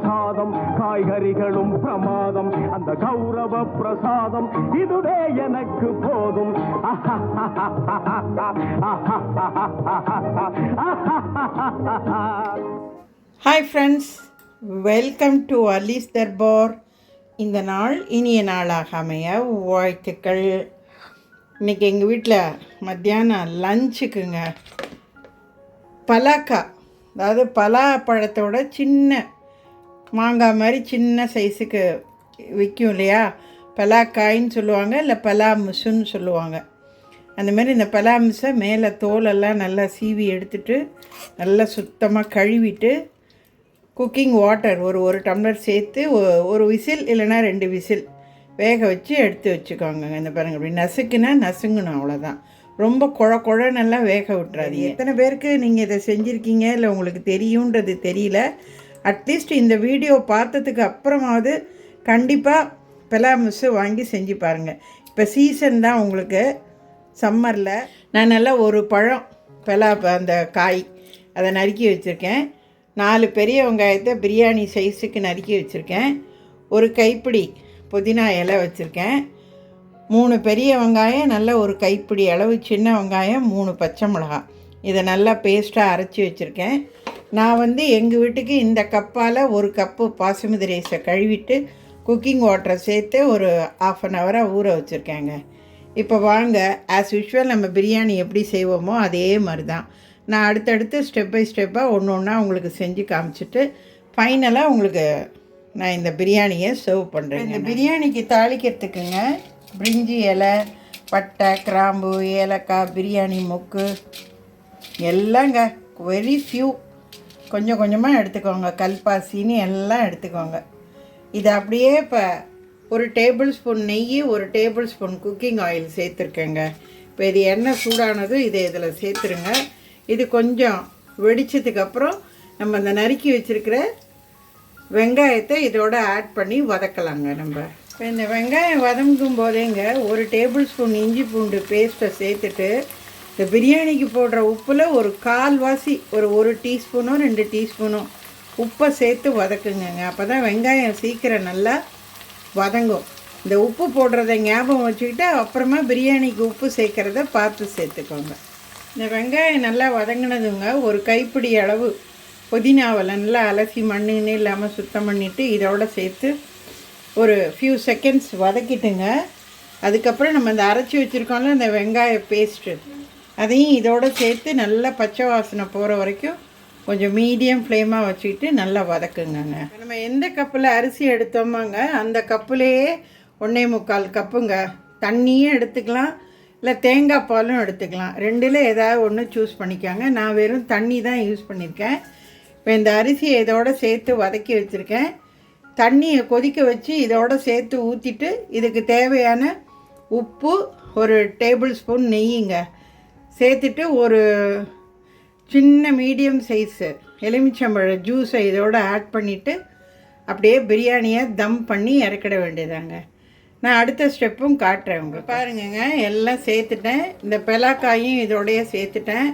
சாதம் காய்கறிகளும் பிரமாதம் அந்த கௌரவ பிரசாதம் இதுவே எனக்கு போதும். Hi friends, welcome to Alees Darbar. இந்த நாள் இனிய நாளாக அமைய வாழ்த்துக்கள். இன்றைக்கி எங்கள் வீட்டில் மத்தியானம் லஞ்சுக்குங்க பலாக்கா, அதாவது பலாப்பழத்தோட சின்ன மாங்காய் மாதிரி சின்ன சைஸுக்கு விற்கும் இல்லையா, பலாக்காயின்னு சொல்லுவாங்க, இல்லை பலாமுசுன்னு சொல்லுவாங்க. அந்தமாரி இந்த பலாமுசை மேலே தோலெல்லாம் நல்லா சீவி எடுத்துட்டு நல்லா சுத்தமாக கழுவிட்டு குக்கிங் வாட்டர் ஒரு டம்ளர் சேர்த்து ஒரு விசில் இல்லைனா 2 விசில் வேக வச்சு எடுத்து வச்சுக்கோங்க. இந்த பாருங்கள், அப்படி நசுக்குன்னா நசுங்கணும், அவ்வளோதான். ரொம்ப குழன்னெல்லாம் வேக விட்டுறாதீங்க. எத்தனை பேருக்கு நீங்கள் இதை செஞ்சுருக்கீங்க இல்லை உங்களுக்கு தெரியுன்றது தெரியல. அட்லீஸ்ட் இந்த வீடியோ பார்த்ததுக்கு அப்புறமாவது கண்டிப்பாக பலாமுசு வாங்கி செஞ்சு பாருங்கள். இப்போ சீசன் தான் உங்களுக்கு, சம்மரில். நான் நல்லா ஒரு பழம் அந்த காய் அதை நறுக்கி வச்சுருக்கேன். 4 பெரிய வெங்காயத்தை பிரியாணி சைஸுக்கு நறுக்கி வச்சுருக்கேன். ஒரு கைப்பிடி புதினா இலை வச்சுருக்கேன். 3 பெரிய வெங்காயம், நல்ல ஒரு கைப்பிடி அளவு சின்ன வெங்காயம், 3 பச்சை மிளகாய். இதை நல்லா பேஸ்ட்டாக அரைச்சி வச்சுருக்கேன். நான் எங்கள் வீட்டுக்கு இந்த கப்பால் 1 கப்பு பாசுமதி ரைஸை கழுவிட்டு குக்கிங் வாட்டரை சேர்த்து ஒரு 1/2 ஹவராக ஊற வச்சுருக்கேங்க. இப்போ வாங்க, ஆஸ் யூஷுவல் நம்ம பிரியாணி எப்படி செய்வோமோ அதே மாதிரி தான் நான் அடுத்தடுத்து ஸ்டெப் பை ஸ்டெப்பாக ஒன்று ஒன்றா உங்களுக்கு செஞ்சு காமிச்சிட்டு ஃபைனலாக உங்களுக்கு நான் இந்த பிரியாணியை சர்வ் பண்ணுறேன். இந்த பிரியாணிக்கு தாளிக்கிறதுக்குங்க பிரிஞ்சி இலை, பட்டை, கிராம்பு, ஏலக்காய், பிரியாணி மொக்கு எல்லாங்க வெரி ஃபியூ கொஞ்சம் கொஞ்சமாக எடுத்துக்கோங்க. கல்பாசின்னு எல்லாம் எடுத்துக்கோங்க. இது அப்படியே இப்போ 1 டேபிள் ஸ்பூன் நெய், 1 டேபிள் ஸ்பூன் குக்கிங் ஆயில் சேர்த்துருக்கேங்க. இப்போ இது எண்ணெய் சூடானதும் இதை இதில் சேர்த்துருங்க. இது கொஞ்சம் வெடிச்சதுக்கப்புறம் நம்ம இந்த நறுக்கி வச்சுருக்கிற வெங்காயத்தை இதோட ஆட் பண்ணி வதக்கலாங்க. நம்ம இப்போ இந்த வெங்காயம் வதங்கும் போதேங்க 1 டேபிள் ஸ்பூன் இஞ்சி பூண்டு பேஸ்ட்டை சேர்த்துட்டு இந்த பிரியாணிக்கு போடுற உப்பில் ஒரு 1/4 ஒரு டீஸ்பூனோ 2 டீஸ்பூனோ உப்பை சேர்த்து வதக்குங்க. அப்போ தான் வெங்காயம் சீக்கிரம் நல்லா வதங்கும். இந்த உப்பு போடுறத ஞாபகம் வச்சுக்கிட்டு அப்புறமா பிரியாணிக்கு உப்பு சேர்க்குறத பார்த்து சேர்த்துக்கோங்க. இந்த வெங்காயம் நல்லா வதங்கினதுங்க ஒரு கைப்பிடி அளவு புதினாவை நல்லா அலசி மண்ணுன்னு இல்லாமல் சுத்தம் பண்ணிவிட்டு இதோட சேர்த்து ஒரு ஃபியூ செகண்ட்ஸ் வதக்கிட்டுங்க. அதுக்கப்புறம் நம்ம இந்த அரைச்சி வச்சுருக்கோம்ல இந்த வெங்காய பேஸ்ட்டு, அதையும் இதோடு சேர்த்து நல்லா பச்சை வாசனை போகிற வரைக்கும் கொஞ்சம் மீடியம் ஃப்ளேமாக வச்சுக்கிட்டு நல்லா வதக்குங்க. நம்ம எந்த கப்பில் அரிசி எடுத்தோமாங்க அந்த கப்புலேயே 1.25 கப்புங்க தண்ணியும் எடுத்துக்கலாம், இல்லை தேங்காய் பாலும் எடுத்துக்கலாம். 2ல் ஏதாவது ஒன்று சூஸ் பண்ணிக்காங்க. நான் வெறும் தண்ணி தான் யூஸ் பண்ணியிருக்கேன். இப்போ இந்த அரிசியை இதோடு சேர்த்து வதக்கி வச்சுருக்கேன். தண்ணியை கொதிக்க வச்சு இதோடு சேர்த்து ஊற்றிட்டு இதுக்கு தேவையான உப்பு, 1 டேபிள் ஸ்பூன் நெய்யுங்க சேர்த்துட்டு ஒரு சின்ன மீடியம் சைஸு எலுமிச்சம்பழ ஜூஸை இதோடு ஆட் பண்ணிவிட்டு அப்படியே பிரியாணியை தம் பண்ணி இறக்கிட வேண்டியதாங்க. நான் அடுத்த ஸ்டெப்பும் காட்டுறேன் உங்களுக்கு. பாருங்கங்க, எல்லாம் சேர்த்துட்டேன். இந்த பலாக்காயும் இதோடையே சேர்த்துட்டேன்.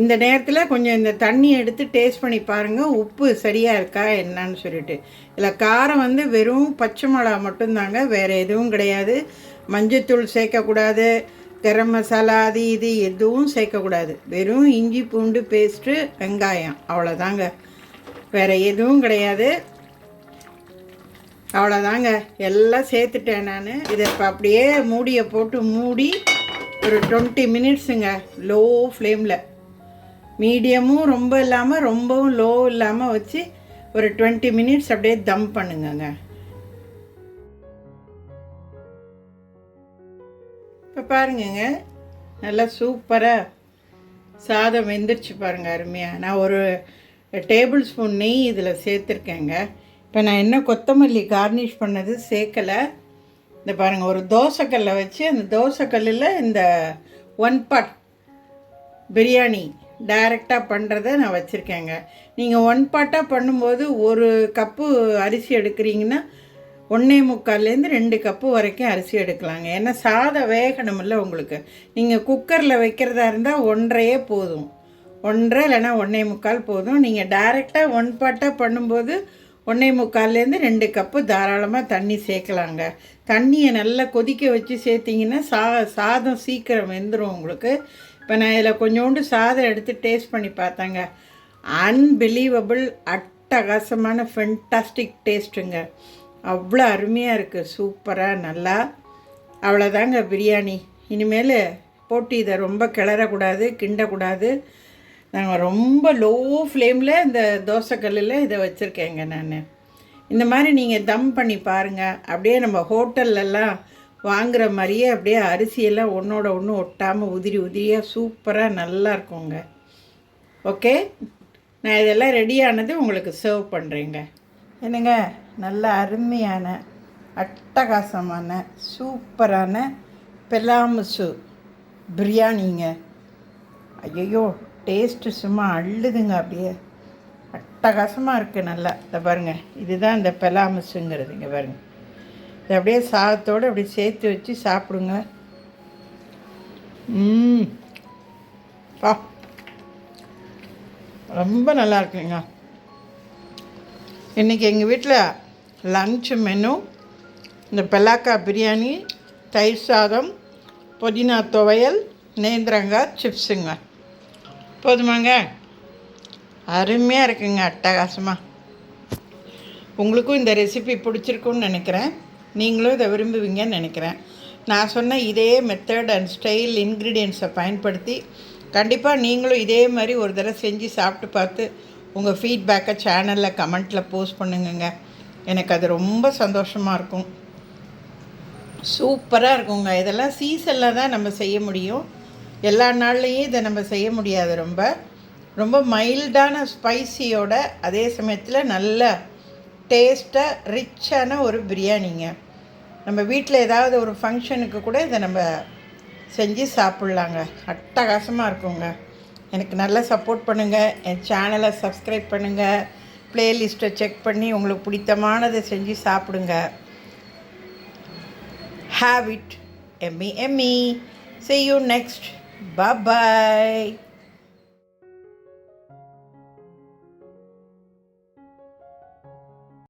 இந்த நேரத்தில் கொஞ்சம் இந்த தண்ணி எடுத்து டேஸ்ட் பண்ணி பாருங்கள், உப்பு சரியாக இருக்கா என்னன்னு சொல்லிட்டு. இதில் காரம் வெறும் பச்சை மிளகா மட்டும்தாங்க, வேறு எதுவும் கிடையாது. மஞ்சத்தூள் சேர்க்கக்கூடாது, கரம் மசாலா அது இது எதுவும் சேர்க்கக்கூடாது. வெறும் இஞ்சி பூண்டு பேஸ்ட்டு, வெங்காயம், அவ்வளோதாங்க, வேறு எதுவும் கிடையாது. அவ்வளோதாங்க, எல்லாம் சேர்த்துட்டேன் நான். இதை இப்போ அப்படியே மூடியை போட்டு மூடி ஒரு 20 மினிட்ஸுங்க லோ ஃப்ளேமில், மீடியமும் ரொம்ப இல்லாமல் ரொம்பவும் லோ இல்லாமல் வச்சு ஒரு 20 மினிட்ஸ் அப்படியே தம் பண்ணுங்கங்க. இப்போ பாருங்கங்க, நல்லா சூப்பராக சாதம் வெந்துருச்சு பாருங்கள், அருமையாக. நான் ஒரு டேபிள் ஸ்பூன் நெய் இதில் சேர்த்துருக்கேங்க. இப்போ நான் என்ன கொத்தமல்லி கார்னிஷ் பண்ணது சேர்க்கலை. இந்த பாருங்கள், ஒரு தோசைக்கல்லை வச்சு அந்த தோசைக்கல்லில் இந்த 1 பாட் பிரியாணி டைரெக்டாக பண்ணுறத நான் வச்சுருக்கேங்க. நீங்கள் 1 பாட்டாக பண்ணும்போது 1 கப்பு அரிசி எடுக்கிறீங்கன்னா 1.25 2 கப்பு வரைக்கும் அரிசி எடுக்கலாங்க. ஏன்னா சாதம் வேகணுமில்ல உங்களுக்கு. நீங்கள் குக்கரில் வைக்கிறதா இருந்தால் 1.5 போதும். 1.5 இல்லைன்னா 1.25 போதும். நீங்கள் டைரெக்டாக 1 பாட்டாக பண்ணும்போது 1.25லேருந்து 2 கப்பு தாராளமாக தண்ணி சேர்க்கலாங்க. தண்ணியை நல்லா கொதிக்க வச்சு சேர்த்திங்கன்னா சாதம் சீக்கிரம் வெந்துடும் உங்களுக்கு. இப்போ நான் இதில் கொஞ்சோண்டு சாதம் எடுத்து டேஸ்ட் பண்ணி பார்த்தேங்க. அன்பிலீவபிள், அட்டகாசமான ஃபென்டாஸ்டிக் டேஸ்ட்டுங்க. அவ்வளோ அருமையாக இருக்குது, சூப்பராக நல்லா. அவ்வளோதாங்க பிரியாணி. இனிமேல் போட்டு இதை ரொம்ப கிளறக்கூடாது, கிண்டக்கூடாது. நாங்கள் ரொம்ப லோ ஃப்ளேமில் இந்த தோசைக்கல்லில் இதை வச்சுருக்கேங்க நான். இந்த மாதிரி நீங்கள் தம் பண்ணி பாருங்கள். அப்படியே நம்ம ஹோட்டல்லலாம் வாங்குகிற மாதிரியே அப்படியே அரிசியெல்லாம் ஒன்றோட ஒன்று ஒட்டாமல் உதிரி உதிரியாக சூப்பராக நல்லா இருக்குங்க. ஓகே, நான் இதெல்லாம் ரெடியானது உங்களுக்கு சர்வ் பண்ணுறேங்க. என்னங்க, நல்ல அருமையான அட்டகாசமான சூப்பரான பெலாமுசு பிரியாணிங்க. ஐயோ, டேஸ்ட்டு சும்மா அள்ளுதுங்க, அப்படியே அட்டகாசமாக இருக்குது நல்லா. இதை பாருங்கள், இதுதான் இந்த பெலாமுசுங்கிறது. இங்கே பாருங்கள், இதை அப்படியே சாதத்தோடு அப்படியே சேர்த்து வச்சு சாப்பிடுங்க. பா, ரொம்ப நல்லா இருக்குங்க. இன்றைக்கி எங்கள் வீட்டில் லன்ச் மெனு இந்த பெலாக்கா பிரியாணி, தயிர் சாதம், புதினா துவையல், நேந்திரங்காய் சிப்ஸுங்க. போதுமாங்க? அருமையாக இருக்குங்க, அட்டகாசமாக. உங்களுக்கும் இந்த ரெசிபி பிடிச்சிருக்குன்னு நினைக்கிறேன். நீங்களும் இதை விரும்புவீங்கன்னு நினைக்கிறேன். நான் சொன்ன இதே மெத்தட் அண்ட் ஸ்டைல் இன்க்ரீடியன்ஸை பயன்படுத்தி கண்டிப்பாக நீங்களும் இதே மாதிரி ஒரு தடவை செஞ்சு சாப்பிட்டு பார்த்து உங்கள் ஃபீட்பேக்கை சேனலில் கமெண்ட்டில் போஸ்ட் பண்ணுங்க. எனக்கு அது ரொம்ப சந்தோஷமாக இருக்கும். சூப்பராக இருக்குங்க. இதெல்லாம் சீசனில் தான் நம்ம செய்ய முடியும். எல்லா நாள்லேயும் இதை நம்ம செய்ய முடியாது. ரொம்ப ரொம்ப மைல்டான ஸ்பைசியோட அதே சமயத்தில் நல்ல டேஸ்ட்டாக ரிச்சான ஒரு பிரியாணிங்க. நம்ம வீட்டில் ஏதாவது ஒரு ஃபங்க்ஷனுக்கு கூட இதை நம்ம செஞ்சு சாப்பிட்லாங்க. அட்டகாசமாக இருக்குங்க. எனக்கு நல்லா சப்போர்ட் பண்ணுங்கள். என் சேனலை சப்ஸ்கிரைப் பண்ணுங்கள். ப்ளேலிஸ்ட்டை செக் பண்ணி உங்களுக்கு பிடித்தமானதை செஞ்சு சாப்பிடுங்க. Have it. Emmy. See you next. Bye-bye.